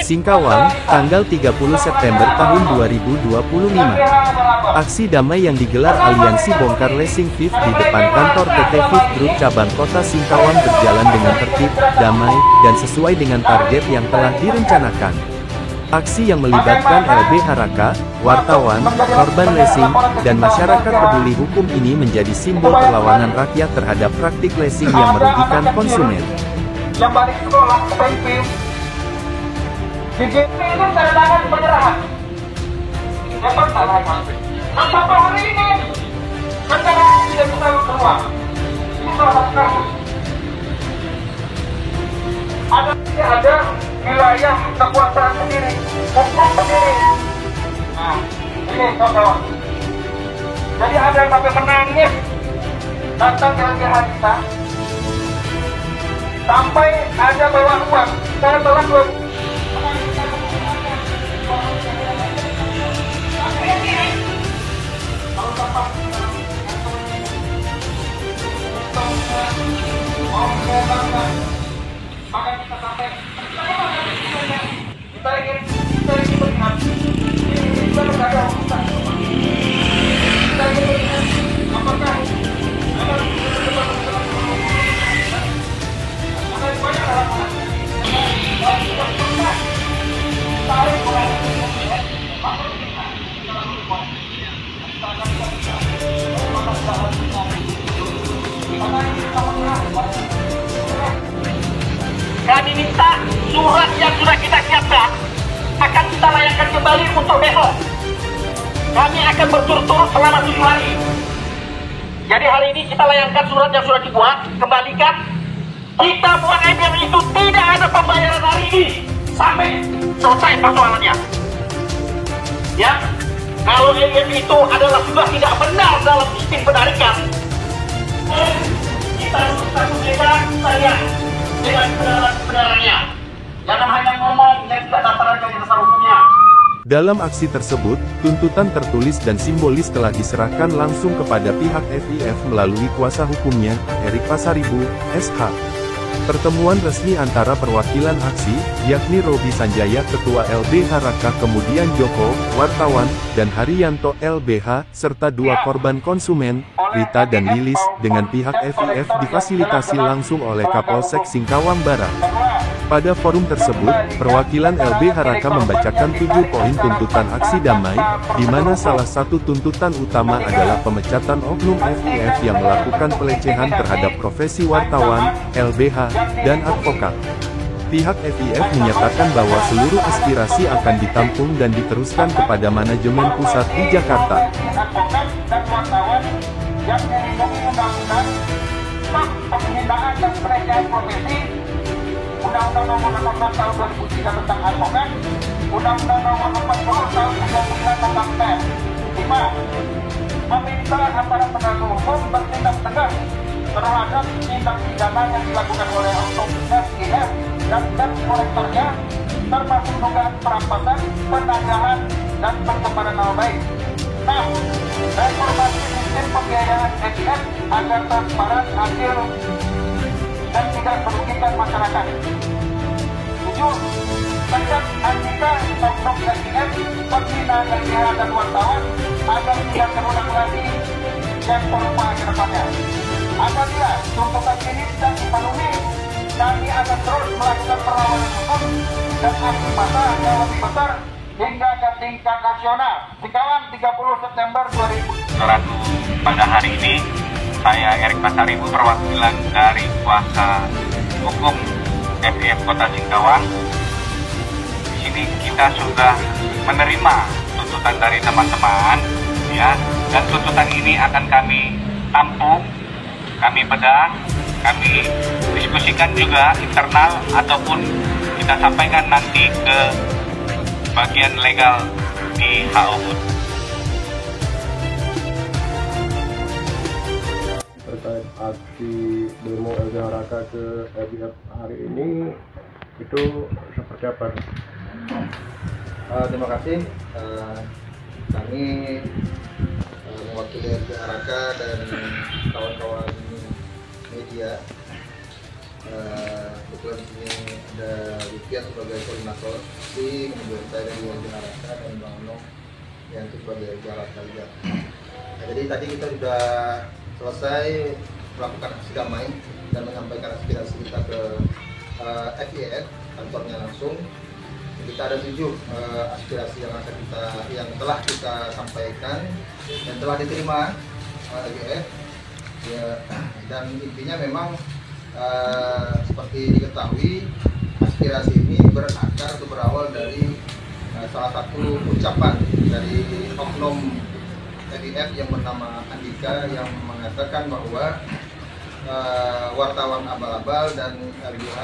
Singkawang, tanggal 30 September tahun 2025. Aksi damai yang digelar Aliansi Bongkar Lesing FIF di depan kantor PT FIF Group Cabang Kota Singkawang berjalan dengan tertib, damai, dan sesuai dengan target yang telah direncanakan. Aksi yang melibatkan LBH Raka, wartawan, korban lesing, dan masyarakat peduli hukum ini menjadi simbol perlawanan rakyat terhadap praktik lesing yang merugikan konsumen. Yang balik sekolah, PIP, di GP ini tanda tangan penyerahan. Yang pertama, sampai hari ini, kendaraan tidak bisa keluar. Ini salah satu kasus. Ada wilayah kekuasaan sendiri, hukum sendiri. Nah, ini kawan. Jadi ada yang sampai menangis datang ke LBH kita, sampai ada bawa uang. Saya telah maka kita sampai kita ingin melihat kita ada urusan kita ingin melihat apakah ada banyak harapan kami minta surat yang sudah kita siapkan akan kita layangkan kembali untuk besok. Kami akan berturut-turut selama 7 hari. Jadi hari ini kita layangkan surat yang sudah dibuat, kembalikan. Kita buat IBM itu tidak ada pembayaran hari ini sampai selesai persoalannya. Ya, kalau IBM itu adalah sudah tidak benar dalam sistem penarikan, kita harus satu beda saya dengan kebenarannya. Jangan hanya ngomong yang tidak datar dari dasar hukumnya. Dalam aksi tersebut, tuntutan tertulis dan simbolis telah diserahkan langsung kepada pihak FIF melalui kuasa hukumnya, Erik Pasaribu, SH. Pertemuan resmi antara perwakilan aksi, yakni Robi Sanjaya Ketua LBH Raka, kemudian Joko, wartawan, dan Haryanto LBH, serta 2 korban konsumen, Rita dan Lilis, dengan pihak FIF difasilitasi langsung oleh Kapolsek Singkawang Barat. Pada forum tersebut, perwakilan LBH Raka membacakan 7 poin tuntutan aksi damai, di mana salah satu tuntutan utama adalah pemecatan oknum FIF yang melakukan pelecehan terhadap profesi wartawan, LBH, dan advokat. Pihak FIF menyatakan bahwa seluruh aspirasi akan ditampung dan diteruskan kepada manajemen pusat di Jakarta. Yang melindungi undang-undang penghinaan dan pelecehan profesi, Undang-Undang Nomor 16 Tahun 2003 tentang advokat, Undang-Undang Nomor 40 Tahun 2009 tentang pers. 5. Meminta aparat penegak hukum bertindak tegas terhadap tindak pidana yang dilakukan oleh oknum FIF dan debt kolektornya, termasuk dugaan perampasan, penadahan, dan pencemaran nama baik. 6. Reformasi sistem pembiayaan FIF agar transparan, adil, dan tidak merugikan masyarakat. 7. Tegas antika oknum FIF, pembina LBH dan wartawan agar tidak terulang lagi dan serupa ke depannya. Apabila tuntutan ini tidak dipenuhi, kami akan terus melakukan perlawanan hukum dan aksi massa yang lebih besar hingga ke tingkat nasional. Singkawang, 30 September 2000. Pada hari ini, saya Erik Pasaribu, perwakilan dari kuasa hukum FIF Kota Singkawang. Di sini kita sudah menerima tuntutan dari teman-teman, ya, dan tuntutan ini akan kami tampung, kami bedah, kami diskusikan juga internal ataupun kita sampaikan nanti ke bagian legal di HOU. Terkait aksi demo LBH Raka ke FIF hari ini, itu seperti apa? Terima kasih. Kami mewakili LBH Raka dan kawan-kawan media Kebetulan di sini ada Wikiat sebagai koordinator, kemudian saya dari LBH Raka dan Bang Ono yang sebagai LBH Raka juga. Nah, jadi tadi kita sudah selesai melakukan aksi damai dan menyampaikan aspirasi kita ke FIF kantornya langsung. Kita ada 7 aspirasi yang telah kita sampaikan dan telah diterima FIF. Ya, dan intinya memang seperti diketahui aspirasi ini berakar atau berawal dari salah satu ucapan dari oknum FIF yang bernama Andika yang mengatakan bahwa wartawan abal-abal dan LBH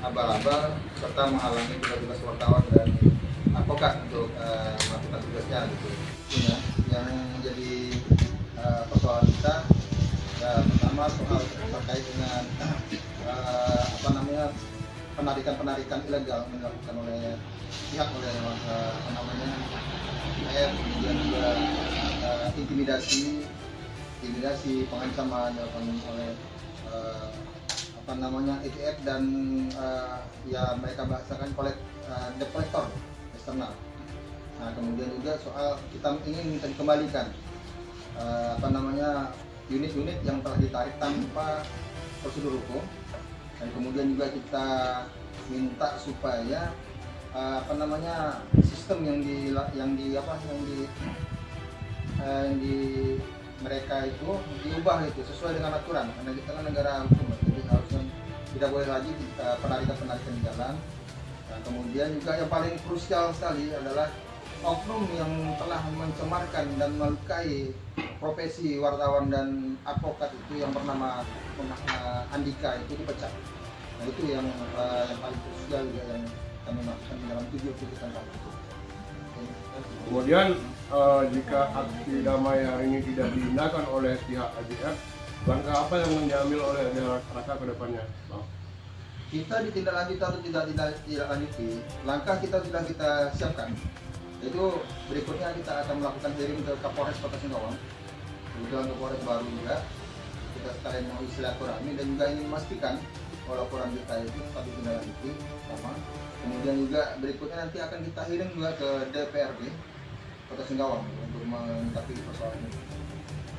abal-abal serta menghalangi tugas wartawan dan advokat untuk melakukan tugasnya gitu. Ya, yang menjadi persoalan kita ya, pertama soal terkait dengan penarikan ilegal yang dilakukan oleh pihak IF, kemudian juga intimidasi, pengancaman dilakukan oleh IF dan ya mereka bahasakan debt collector eksternal. Nah, kemudian juga soal kita ingin minta dikembalikan unit-unit yang telah ditarik tanpa prosedur hukum, dan kemudian juga kita minta supaya sistem yang di mereka itu diubah itu sesuai dengan aturan, karena kita kan negara hukum, jadi harusnya tidak boleh lagi penarikan di jalan. Nah, kemudian juga yang paling krusial sekali adalah oknum yang telah mencemarkan dan melukai profesi wartawan dan advokat itu yang bernama Andika itu dipecat. Nah, itu yang paling krusial juga yang kami maksudkan dalam 7 putusan kami itu. Kemudian jika aksi damai hari ini tidak diindahkan oleh pihak AJF, langkah apa yang mendiambil oleh Raka ke depannya, Bang? Kita ditindaklanjuti atau tidak lanjuti, langkah kita sudah kita siapkan. Yaitu berikutnya kita akan melakukan hearing ke Kapolres Kota Singkawang. Kemudian Kapolres baru juga kita sekalian mau silaturahmi dan juga ingin memastikan kalau laporan kita itu tapi tidak lanjuti sama. Kemudian juga berikutnya nanti akan kita hearing juga ke DPRD Kota Singkawang untuk menyikapi persoalan ini.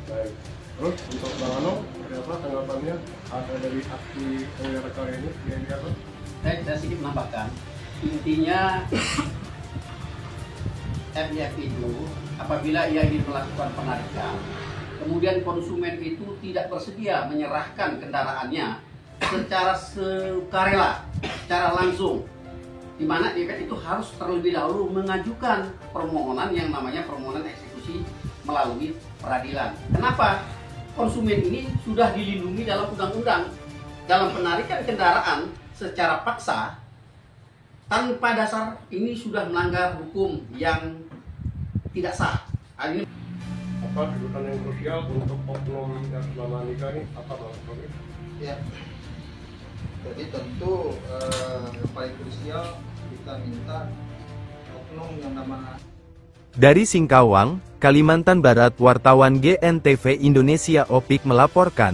Baik. Terus untuk Bang Ano, apa tanggapannya ada dari aksi Raka ini? Ini apa? Saya sedikit menambahkan, intinya FIF itu apabila ia ingin melakukan penarikan, kemudian konsumen itu tidak bersedia menyerahkan kendaraannya secara sukarela, secara langsung, di mana FIF itu harus terlebih dahulu mengajukan permohonan yang namanya permohonan eksekusi melalui peradilan. Kenapa? Konsumen ini sudah dilindungi dalam undang-undang dalam penarikan kendaraan secara paksa tanpa dasar, ini sudah melanggar hukum yang tidak sah. Ini apa kedudukan yang krusial untuk oknum yang selama nikah ini apa, Bang? Ya, jadi tentu yang paling krusial kita minta oknum yang nama. Dari Singkawang, Kalimantan Barat, wartawan GNTV Indonesia Opik melaporkan.